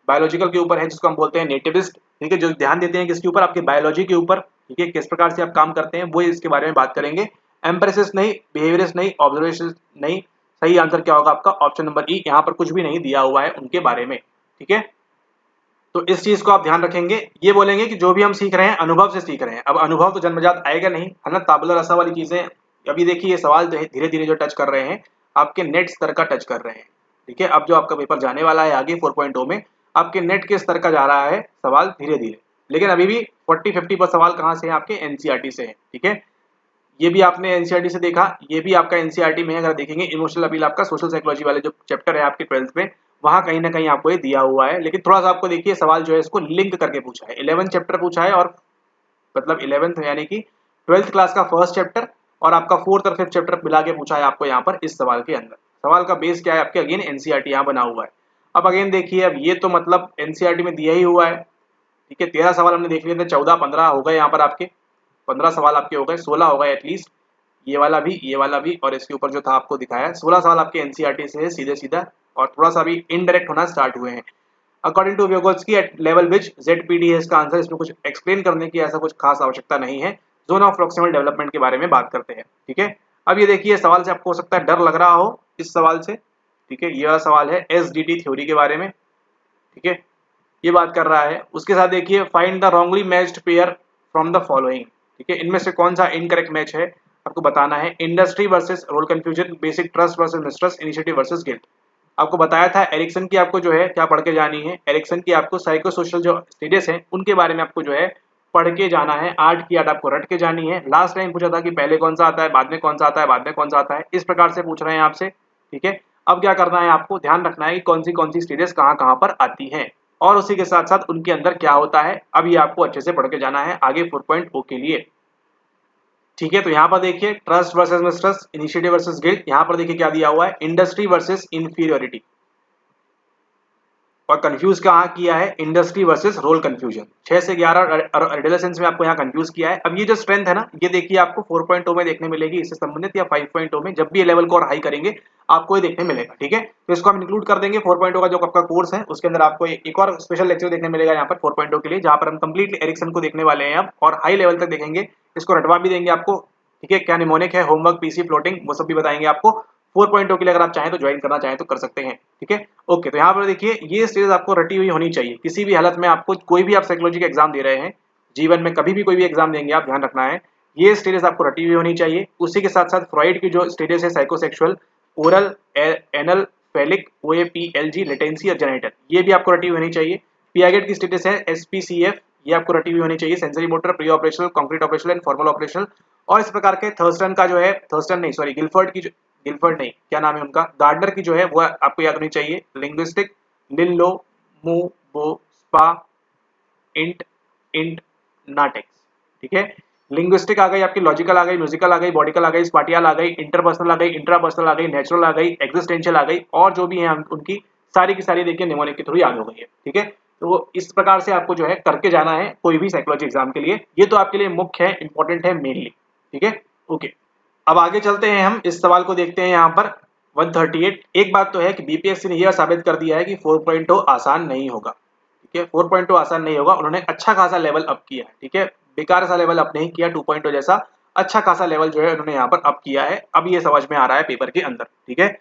बायोलॉजिकल के ऊपर है, जिसको हम बोलते हैं नेटिविस्ट। ठीक है, जो ध्यान देते हैं किसके ऊपर, आपकी बायोलॉजी के ऊपर। ठीक है, किस प्रकार से आप काम करते हैं वो इसके बारे में बात करेंगे। एम्पिरिसिस्ट नहीं, बिहेवियरिस्ट नहीं, ऑब्जर्वेशन नहीं। सही आंसर क्या होगा आपका, ऑप्शन नंबर ई, यहाँ पर कुछ भी नहीं दिया हुआ है उनके बारे में। ठीक है, तो इस चीज को आप ध्यान रखेंगे। ये बोलेंगे कि जो भी हम सीख रहे हैं अनुभव से सीख रहे हैं। अब अनुभव तो जन्मजात आएगा नहीं, है ना, ताबला रसा वाली चीजें। अभी देखिए ये सवाल धीरे धीरे जो टच कर रहे हैं आपके नेट स्तर का टच कर रहे हैं। ठीक है, अब जो आपका पेपर जाने वाला है आगे 4.0 में, आपके नेट के स्तर का जा रहा है सवाल धीरे धीरे। लेकिन अभी भी 40-50 पर सवाल कहाँ से है, आपके एनसीईआरटी से है। ठीक है, ये भी आपने एनसीईआरटी से देखा, ये भी आपका एनसीईआरटी में है। अगर देखेंगे इमोशनल अपील आपका सोशल साइकोलॉजी वाले जो चैप्टर है आपके 12th में, वहां कहीं ना कहीं आपको ये दिया हुआ है। लेकिन थोड़ा सा आपको देखिए सवाल जो है इसको लिंक करके पूछा है, 11 चैप्टर पूछा है, और मतलब 11th यानी कि 12th क्लास का फर्स्ट चैप्टर और आपका 4th और 5th चैप्टर मिला के पूछा है आपको यहाँ पर इस सवाल के अंदर। सवाल का बेस क्या है आपके, अगेन एनसीईआरटी यहाँ बना हुआ है। अब अगेन देखिए, अब ये तो मतलब एनसीईआरटी में दिया ही हुआ है। ठीक है, 13 सवाल हमने देख लिए थे, 14-15 हो गए यहाँ पर आपके, 15 सवाल आपके हो गए, 16 हो गए एटलीस्ट, ये वाला भी और इसके ऊपर जो था आपको दिखाया, 16 सवाल आपके एनसीईआरटी से है सीधे सीधा, और थोड़ा सा भी इनडायरेक्ट होना स्टार्ट हुए हैं। According to Vygotsky at level which ZPD है इसका आंसर। इसमें कुछ एक्सप्लेन करने की ऐसा कुछ खास आवश्यकता नहीं है। जोन ऑफ प्रॉक्सिमल डेवलपमेंट के बारे में बात करते हैं। ठीक है, अब ये देखिए सवाल से आपको हो सकता है डर लग रहा हो इस सवाल से। ठीक है, ये वाला सवाल है SDT थ्योरी के बारे में। ठीक है, ये बात कर रहा है। उसके साथ देखिए find the wrongly matched pair from the following. ठीक है, इनमें से कौन सा इनकरेक्ट मैच है आपको बताना है। Industry versus role confusion, basic trust versus mistrust, initiative versus guilt. आपको बताया था एरिक्सन की आपको जो है क्या पढ़ के जानी है, एरिक्सन की आपको साइको सोशल जो स्टेजेस हैं उनके बारे में आपको जो है पढ़ के जाना है। 8 की 8 आपको रट के जानी है। लास्ट टाइम पूछा था कि पहले कौन सा आता है, बाद में कौन सा आता है, बाद में कौन सा आता है, इस प्रकार से पूछ रहे हैं आपसे। ठीक है, अब क्या करना है आपको, ध्यान रखना है कि कौन सी स्टेजेस कहाँ कहाँ पर आती हैं और उसी के साथ साथ उनके अंदर क्या होता है। अब ये आपको अच्छे से पढ़ के जाना है आगे 4.0 के लिए। ठीक है, तो यहाँ पर देखिए trust versus mistrust, initiative versus guilt. यहाँ पर देखिए क्या दिया हुआ है, इंडस्ट्री वर्सेस इंफीरियोरिटी, और कंफ्यूज कहाँ किया है, इंडस्ट्री वर्सेस रोल कंफ्यूजन। 6 से 11 एडोलेसेंस में आपको यहाँ कंफ्यूज किया है। अब ये जो स्ट्रेंथ है ना, ये देखिए आपको 4.0 में देखने मिलेगी इससे संबंधित, या 5.0 में, जब भी ये लेवल को और हाई करेंगे आपको ये देखने मिलेगा। ठीक है, तो इसको हम इंक्लूड कर देंगे 4.0 का जो आपका कोर्स है उसके अंदर। आपको एक और स्पेशल लेक्चर देखने मिलेगा यहाँ पर 4.0 के लिए, जहाँ पर हम कंप्लीटली एरिक्सन को देखने वाले हैं अब, और हाई लेवल तक देखेंगे। इसको रटवा भी देंगे आपको। ठीक है, क्या निमोनिक है, होमवर्क, पीसी प्लॉटिंग, वो सब भी बताएंगे आपको। 4.0 के लिए अगर आप चाहें तो ज्वाइन करना चाहें तो कर सकते हैं। ठीक है, ओके, तो यहाँ पर देखिए ये स्टेज आपको रटी हुई होनी चाहिए किसी भी हालत में। आपको कोई भी आप साइकोलॉजी का एग्जाम दे रहे हैं, जीवन में कभी भी कोई भी एग्जाम देंगे आप, ध्यान रखना है ये स्टेजेस आपको रटी हुई होनी चाहिए। उसी के साथ साथ फ्रॉइड की जो स्टेजेस है, psychosexual, oral, anal, phallic, OAPLG, latency और जेनेटल, ये भी आपको रटी हुई होनी चाहिए। पियागेट की स्टेटस है SPCF, ये आपको रटी हुई होनी चाहिए। Sensory motor, pre operational, concrete operational and formal operational. और इस प्रकार के थर्स्टन का जो है, थर्स्टन नहीं सॉरी गिलफर्ड की, गिलफर्ड नहीं, क्या नाम है उनका, गार्डनर की जो है वो आपको याद होनी चाहिए। लिंग्विस्टिक, लिल्लो, मू, बो, स्पा, इंट, इंट, नाटेक्स। ठीक है, लिंग्विस्टिक आ गई आपकी, लॉजिकल आ गई, म्यूजिकल आ गई, बॉडिकल आ गई, स्पाटियल आ गई, इंटरपर्सनल आ गई, इंट्रापर्सनल आ गई, नेचुरल आ गई, एग्जिस्टेंशियल आ गई, और जो भी है उनकी सारी की सारी देखिए निमोनिक के थ्रू याद हो गई है। ठीक है, तो इस प्रकार से आपको जो है करके जाना है कोई भी साइकोलॉजी एग्जाम के लिए। ये तो आपके लिए मुख्य है, इंपॉर्टेंट है मेनली। ठीक है, ओके, अब आगे चलते हैं, हम इस सवाल को देखते हैं यहाँ पर 138। एक बात तो है कि बीपीएससी ने यह साबित कर दिया है कि 4.0 आसान नहीं होगा। ठीक है, 4.0 आसान नहीं होगा। उन्होंने अच्छा खासा लेवल अप किया है। ठीक है, बेकार सा लेवल अप नहीं किया, 2.0 जैसा अच्छा खासा लेवल जो है उन्होंने यहाँ पर अप किया है। अब ये समझ में आ रहा है पेपर के अंदर। ठीक है,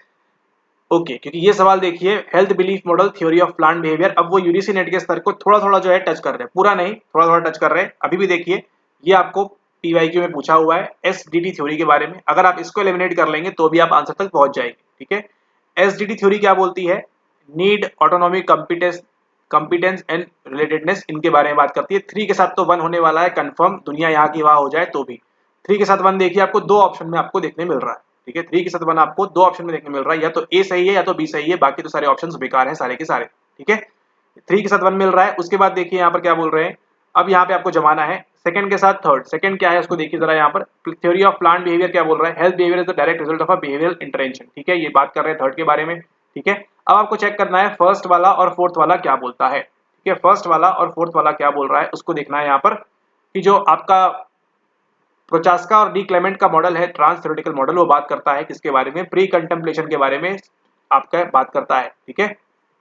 ओके, क्योंकि ये सवाल देखिए health belief model, theory of plant behaviour. अब वो यूजीसी नेट के स्तर को थोड़ा थोड़ा जो है टच कर रहे हैं, पूरा नहीं, थोड़ा थोड़ा टच कर रहे हैं। अभी भी देखिए ये आपको पीवाईक्यू में पूछा हुआ है एसडीटी थ्योरी के बारे में। अगर आप इसको एलिमिनेट कर लेंगे तो भी आप आंसर तक पहुंच जाएंगे। ठीक है, एसडीटी थ्योरी क्या बोलती है, need, autonomy, competence and relatedness, इनके बारे में बात करती है। 3 के साथ तो 1 होने वाला है कंफर्म, दुनिया यहाँ की वहां हो जाए तो भी। 3 के साथ 1 देखिए आपको 2 ऑप्शन में आपको देखने मिल रहा है। ठीक है, 3 के साथ 1 आपको 2 ऑप्शन में देखने मिल रहा है, या तो ए सही है या तो बी सही है, बाकी तो सारे ऑप्शंस बेकार हैं सारे के सारे। ठीक है, 3 के साथ 1 मिल रहा है। उसके बाद देखिए यहाँ पर क्या बोल रहे हैं, अब यहाँ पे आपको जमाना है सेकंड के साथ थर्ड। सेकंड क्या है उसको देखिए जरा, यहाँ पर थ्योरी ऑफ प्लांट बिहेवियर क्या बोल रहा है, health behaviour is the direct result of a behavioural intervention. ठीक है, ये बात कर रहे हैं थर्ड के बारे में। ठीक है, अब आपको चेक करना है फर्स्ट वाला और फोर्थ वाला क्या बोलता है। ठीक है, फर्स्ट वाला और फोर्थ वाला क्या बोल रहा है उसको देखना है यहाँ पर, कि जो आपका प्रोचास्का और डी क्लेमेंट का मॉडल है, ट्रांस थ्योरेटिकल मॉडल, वो बात करता है किसके बारे में, प्री कंटेम्पलेशन के बारे में आपका बात करता है। ठीक है,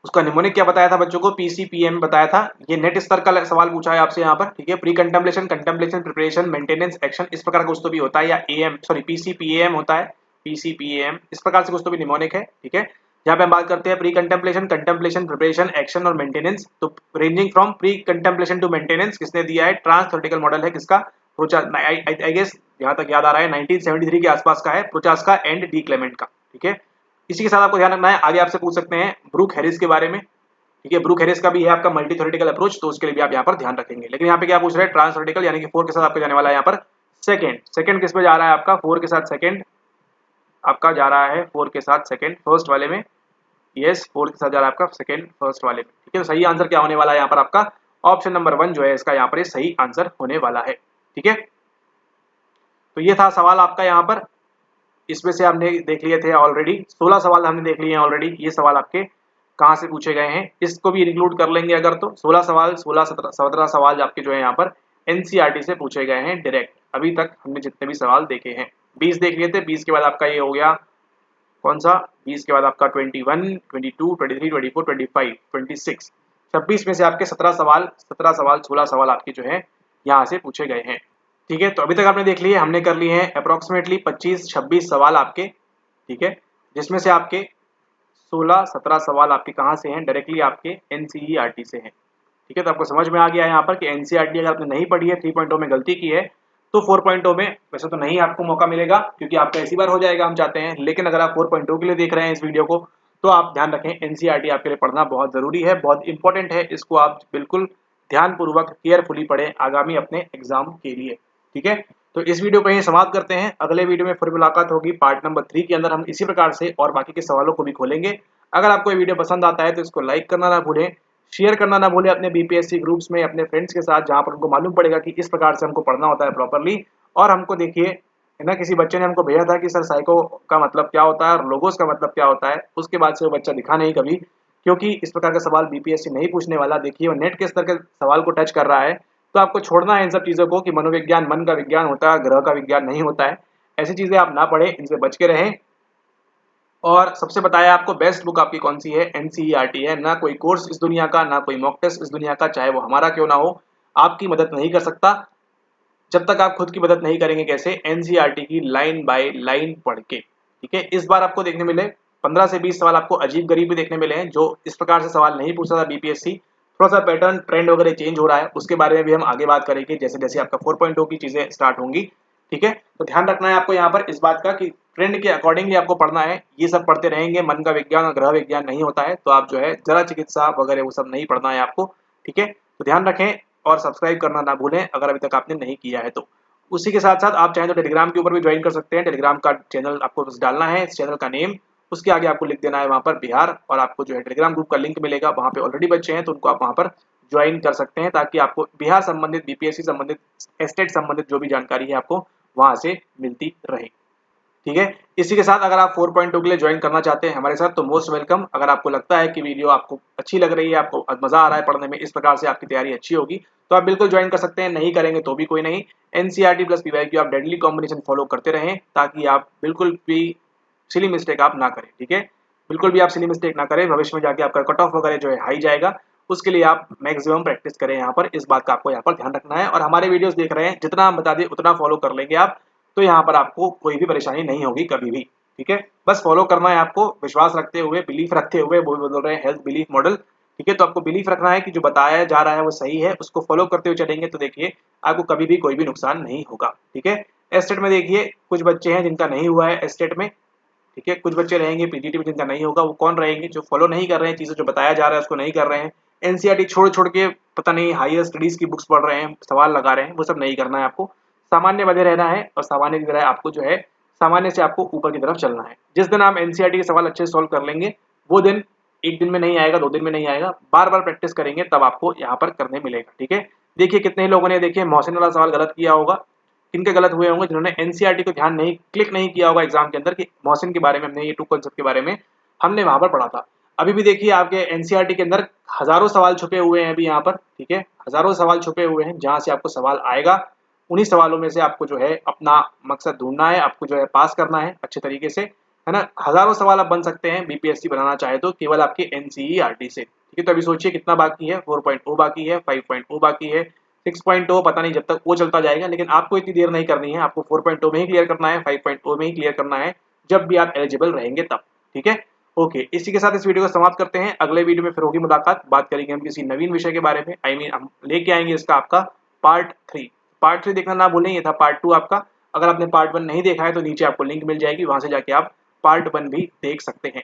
उसका निमोनिक क्या बताया था बच्चों को, पीसीपीएम बताया था। ये नेट स्तर का सवाल पूछा है आपसे यहाँ पर। ठीक है, pre contemplation, contemplation, preparation, maintenance, action, इस प्रकार का कुछ तो भी होता है, या एएम सॉरी पीसीपीएम होता है, पीसीपीएम इस प्रकार से कुछ तो भी निमोनिक है। ठीक है, यहाँ पे हम बात करते हैं pre contemplation, contemplation, preparation, action और मेंटेनेंस। तो ranging from pre contemplation to maintenance किसने दिया है, ट्रांस थ्योरेटिकल मॉडल है किसका, आई गेस यहाँ तक याद आ रहा है 1973 के आसपास का है, प्रोचास्का एंड डी क्लेमेंट का। ठीक है, इसी के साथ आपको ध्यान रखना है, आगे आपसे पूछ सकते हैं ब्रूक हैरिस के बारे में। ठीक है। ब्रूक हैरिस का भी है आपका मल्टी थ्योरेटिकल अप्रोच, तो उसके लिए भी आप यहाँ पर ध्यान रखेंगे। लेकिन यहाँ पे क्या पूछ रहे हैं, ट्रांस थ्योरेटिकल यानी कि 4 के साथ आपको जाने वाला है यहाँ पर सेकंड किस पे जा रहा है आपका, 4 के साथ सेकंड आपका जा रहा है, 4 के साथ सेकंड फर्स्ट वाले में, यस 4 के साथ जा रहा है आपका सेकंड फर्स्ट वाले में। ठीक है, तो सही आंसर क्या होने वाला है यहाँ पर आपका ऑप्शन नंबर 1 जो है इसका यहाँ पर सही आंसर होने वाला है। ठीक है, तो ये था सवाल आपका यहाँ पर। इसमें से हमने देख लिए थे ऑलरेडी 16 सवाल हमने देख लिए हैं ऑलरेडी। ये सवाल आपके कहाँ से पूछे गए हैं, इसको भी इंक्लूड कर लेंगे अगर तो 16 सवाल 17 सवाल आपके जो है यहाँ पर एनसीईआरटी से पूछे गए हैं डायरेक्ट। अभी तक हमने जितने भी सवाल देखे हैं 20 देख लिए थे। 20 के बाद आपका ये हो गया कौन सा, 20 के बाद आपका 21, 22, 23, 24, 25, 26, 26 में से आपके 17 सवाल 16 सवाल आपके जो है यहाँ से पूछे गए हैं। ठीक है, तो अभी तक आपने देख लिए, हमने कर लिए हैं अप्रोक्सीमेटली 25-26 सवाल आपके। ठीक है, जिसमें से आपके 16-17 सवाल आपके कहाँ से हैं, डायरेक्टली आपके एनसीईआरटी से हैं। ठीक है, तो आपको समझ में आ गया है यहाँ पर कि एनसीईआरटी अगर आपने नहीं पढ़ी है, 3.0 में गलती की है, तो 4.0 में वैसे तो नहीं आपको मौका मिलेगा क्योंकि आपका ऐसी बार हो जाएगा, हम चाहते हैं। लेकिन अगर आप 4.0 के लिए देख रहे हैं इस वीडियो को, तो आप ध्यान रखें एनसीईआरटी आपके लिए पढ़ना बहुत जरूरी है, बहुत इंपॉर्टेंट है। इसको आप बिल्कुल ध्यानपूर्वक केयरफुली पढ़ें आगामी अपने एग्जाम के लिए। ठीक है, तो इस वीडियो को यहीं समाप्त करते हैं। अगले वीडियो में फिर मुलाकात होगी पार्ट नंबर 3 के अंदर। हम इसी प्रकार से और बाकी के सवालों को भी खोलेंगे। अगर आपको ये वीडियो पसंद आता है तो इसको लाइक करना ना भूलें, शेयर करना ना भूलें अपने बीपीएससी ग्रुप्स में, अपने फ्रेंड्स के साथ, जहां पर उनको मालूम पड़ेगा कि इस प्रकार से हमको पढ़ना होता है प्रॉपरली। और हमको देखिए है ना, किसी बच्चे ने हमको भेजा था कि सर साइको का मतलब क्या होता है और लोगोस का मतलब क्या होता है, उसके बाद से वो बच्चा दिखा नहीं कभी, क्योंकि इस प्रकार का सवाल बीपीएससी नहीं पूछने वाला। देखिए वो नेट के स्तर के सवाल को टच कर रहा है, तो आपको छोड़ना है इन सब चीज़ों को कि मनोविज्ञान मन का विज्ञान होता है, ग्रह का विज्ञान नहीं होता है। ऐसी चीज़ें आप ना पढ़ें, इनसे बच के रहें। और सबसे बताया आपको बेस्ट बुक आपकी कौन सी है, एनसीईआरटी है। ना कोई कोर्स इस दुनिया का, ना कोई मॉक टेस्ट इस दुनिया का, चाहे वो हमारा क्यों ना हो, आपकी मदद नहीं कर सकता जब तक आप खुद की मदद नहीं करेंगे। कैसे, एनसीईआरटी की लाइन बाय लाइन पढ़ के। ठीक है, इस बार आपको देखने मिले 15 से 20 सवाल आपको अजीब गरीब भी देखने मिले हैं, जो इस प्रकार से सवाल नहीं पूछता था बीपीएससी। थोड़ा सा पैटर्न ट्रेंड वगैरह चेंज हो रहा है, उसके बारे में भी हम आगे बात करेंगे जैसे जैसे आपका 4.0 की चीजें स्टार्ट होंगी। ठीक है, तो ध्यान रखना है आपको यहाँ पर इस बात का कि ट्रेंड के अकॉर्डिंगली आपको पढ़ना है। ये सब पढ़ते रहेंगे, मन का विज्ञान और ग्रह विज्ञान नहीं होता है, तो आप जो है जरा चिकित्सा वगैरह वो सब नहीं पढ़ना है आपको। ठीक है, तो ध्यान रखें और सब्सक्राइब करना ना भूलें अगर अभी तक आपने नहीं किया है तो। उसी के साथ साथ आप चाहें तो टेलीग्राम के ऊपर भी ज्वाइन कर सकते हैं। टेलीग्राम का चैनल आपको बस डालना है, इस चैनल का नेम, उसके आगे आपको लिख देना है वहाँ पर बिहार, और आपको जो है टेलीग्राम ग्रुप का लिंक मिलेगा। वहाँ पे ऑलरेडी बच्चे हैं तो उनको आप वहाँ पर ज्वाइन कर सकते हैं, ताकि आपको बिहार संबंधित, बीपीएससी संबंधित, स्टेट संबंधित जो भी जानकारी है आपको वहाँ से मिलती रहे। ठीक है, इसी के साथ अगर आप 4.2 के लिए ज्वाइन करना चाहते हैं हमारे साथ तो मोस्ट वेलकम। अगर आपको लगता है कि वीडियो आपको अच्छी लग रही है, आपको मजा आ रहा है पढ़ने में, इस प्रकार से आपकी तैयारी अच्छी होगी, तो आप बिल्कुल ज्वाइन कर सकते हैं। नहीं करेंगे तो भी कोई नहीं, एनसीईआरटी प्लस पीवाईक्यू आप डेडली कॉम्बिनेशन फॉलो करते रहें, ताकि आप बिल्कुल भी सिली मिस्टेक आप ना करें। ठीक है, बिल्कुल भी आप सिली मिस्टेक ना करें, भविष्य में जाके आपका कट ऑफ वगैरह जो है हाई जाएगा। उसके लिए आप मैक्सिमम प्रैक्टिस करें यहाँ पर, इस बात का आपको यहाँ पर ध्यान रखना है। और हमारे वीडियोस देख रहे हैं, जितना हम बता दें उतना फॉलो कर लेंगे आप, तो यहाँ पर आपको कोई भी परेशानी नहीं होगी कभी भी। ठीक है, बस फॉलो करना है आपको, विश्वास रखते हुए, बिलीफ रखते हुए, वो बोल रहे हैं हेल्थ बिलीफ मॉडल। ठीक है, तो आपको बिलीफ रखना है कि जो बताया जा रहा है वो सही है, उसको फॉलो करते हुए चलेंगे तो देखिए आपको कभी भी कोई भी नुकसान नहीं होगा। ठीक है, एस्टेट में देखिए कुछ बच्चे हैं जिनका नहीं हुआ है एस्टेट में। ठीक है, कुछ बच्चे रहेंगे पीजीटी में जिनका नहीं होगा। वो कौन रहेंगे, जो फॉलो नहीं कर रहे हैं चीजें, जो बताया जा रहा है उसको नहीं कर रहे हैं, एनसीईआरटी छोड़ छोड़ के पता नहीं हायर स्टडीज की बुक्स पढ़ रहे हैं, सवाल लगा रहे हैं, वो सब नहीं करना है आपको। सामान्य बने रहना है और सामान्य की तरह आपको जो है सामान्य से आपको ऊपर की तरफ चलना है। जिस दिन आप एनसीईआरटी के सवाल अच्छे से सॉल्व कर लेंगे, वो दिन एक दिन में नहीं आएगा, 2 दिन में नहीं आएगा, बार बार प्रैक्टिस करेंगे तब आपको यहाँ पर करने मिलेगा। ठीक है, देखिए कितने लोगों ने देखिए मोहसिन वाला सवाल गलत किया होगा। किनके गलत हुए होंगे, जिन्होंने एनसीईआरटी को ध्यान नहीं क्लिक नहीं किया होगा एग्जाम के अंदर कि मोहसिन के बारे में हमने ये 2 कॉन्सेप्ट के बारे में हमने वहां पर पढ़ा था। अभी भी देखिए आपके एनसीईआरटी के अंदर हजारों सवाल छुपे हुए हैं अभी यहाँ पर। ठीक है, हजारों सवाल छुपे हुए हैं, जहां से आपको सवाल आएगा उन्हीं सवालों में से आपको जो है अपना मकसद ढूंढना है, आपको जो है पास करना है अच्छे तरीके से, है ना। हजारों सवाल आप बन सकते हैं बीपीएससी बनाना चाहे तो, केवल आपके एनसीईआरटी से। ठीक है, तो अभी सोचिए कितना बाकी है, 4.0 बाकी है, 5.0 बाकी है, 6.0 पता नहीं जब तक वो चलता जाएगा। लेकिन आपको इतनी देर नहीं करनी है, आपको 4.0 में ही क्लियर करना है, 5.0 में ही क्लियर करना है, जब भी आप एलिजिबल रहेंगे तब। ठीक है, ओके, इसी के साथ इस वीडियो को समाप्त करते हैं। अगले वीडियो में फिर होगी मुलाकात, बात करेंगे हम किसी नवीन विषय के बारे में। हम लेके आएंगे इसका आपका पार्ट 3। पार्ट 3 देखना ना भूलें, ये था पार्ट 2 आपका। अगर आपने पार्ट 1 नहीं देखा है तो नीचे आपको लिंक मिल जाएगी, वहां से जाके आप पार्ट 1 भी देख सकते हैं।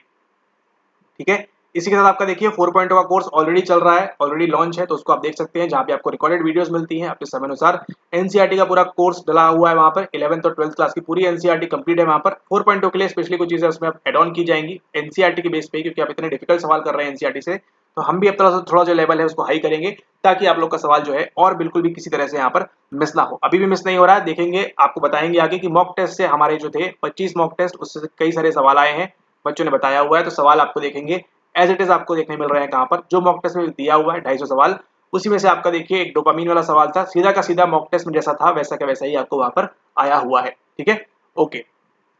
ठीक है, इसी के साथ आपका देखिए 4.0 का कोर्स ऑलरेडी चल रहा है, ऑलरेडी लॉन्च है, तो उसको आप देख सकते हैं, जहाँ पे आपको रिकॉर्डेड वीडियोस मिलती हैं अपने समय अनुसार। एनसीईआरटी का पूरा कोर्स डला हुआ है वहाँ पर, 11th और 12th क्लास की पूरी एनसीईआरटी कंप्लीट है वहाँ पर। 4.0 के लिए स्पेशली कुछ चीजें उसमें एड ऑन की जाएंगी एनसीईआरटी के बेस पे, क्योंकि आप इतने डिफिकल्ट सवाल कर रहे हैं एनसीईआरटी से, तो हम भी अब थोड़ा जो लेवल है उसको हाई करेंगे, ताकि आप लोग का सवाल जो है और बिल्कुल भी किसी तरह से यहाँ पर मिस ना हो। अभी भी मिस नहीं हो रहा है, देखेंगे, आपको बताएंगे आगे कि मॉक टेस्ट से हमारे जो थे 25 मॉक टेस्ट, उससे कई सारे सवाल आए हैं, बच्चों ने बताया हुआ है, तो सवाल आपको देखेंगे एज इट इज आपको देखने मिल रहे हैं कहाँ पर, जो मॉक टेस्ट में दिया हुआ है 250 सवाल, उसी में से आपका देखिए एक डोपामीन वाला सवाल था, सीधा का सीधा मॉक टेस्ट में जैसा था वैसा का वैसा ही आपको वहां पर आया हुआ है। ठीक है, okay,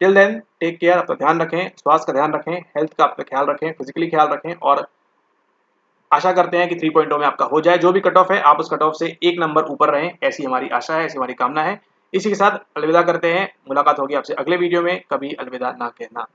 till then take care, अपना ध्यान रखें, स्वास्थ्य का ध्यान रखें, हेल्थ का अपना ख्याल रखें, फिजिकली ख्याल रखें, और आशा करते हैं कि 3.0 में आपका हो जाए। जो भी कट ऑफ है आप उस कट ऑफ से एक नंबर ऊपर रहें, ऐसी हमारी आशा है, ऐसी हमारी कामना है। इसी के साथ अलविदा करते हैं, मुलाकात होगी आपसे अगले वीडियो में, कभी अलविदा ना कहना।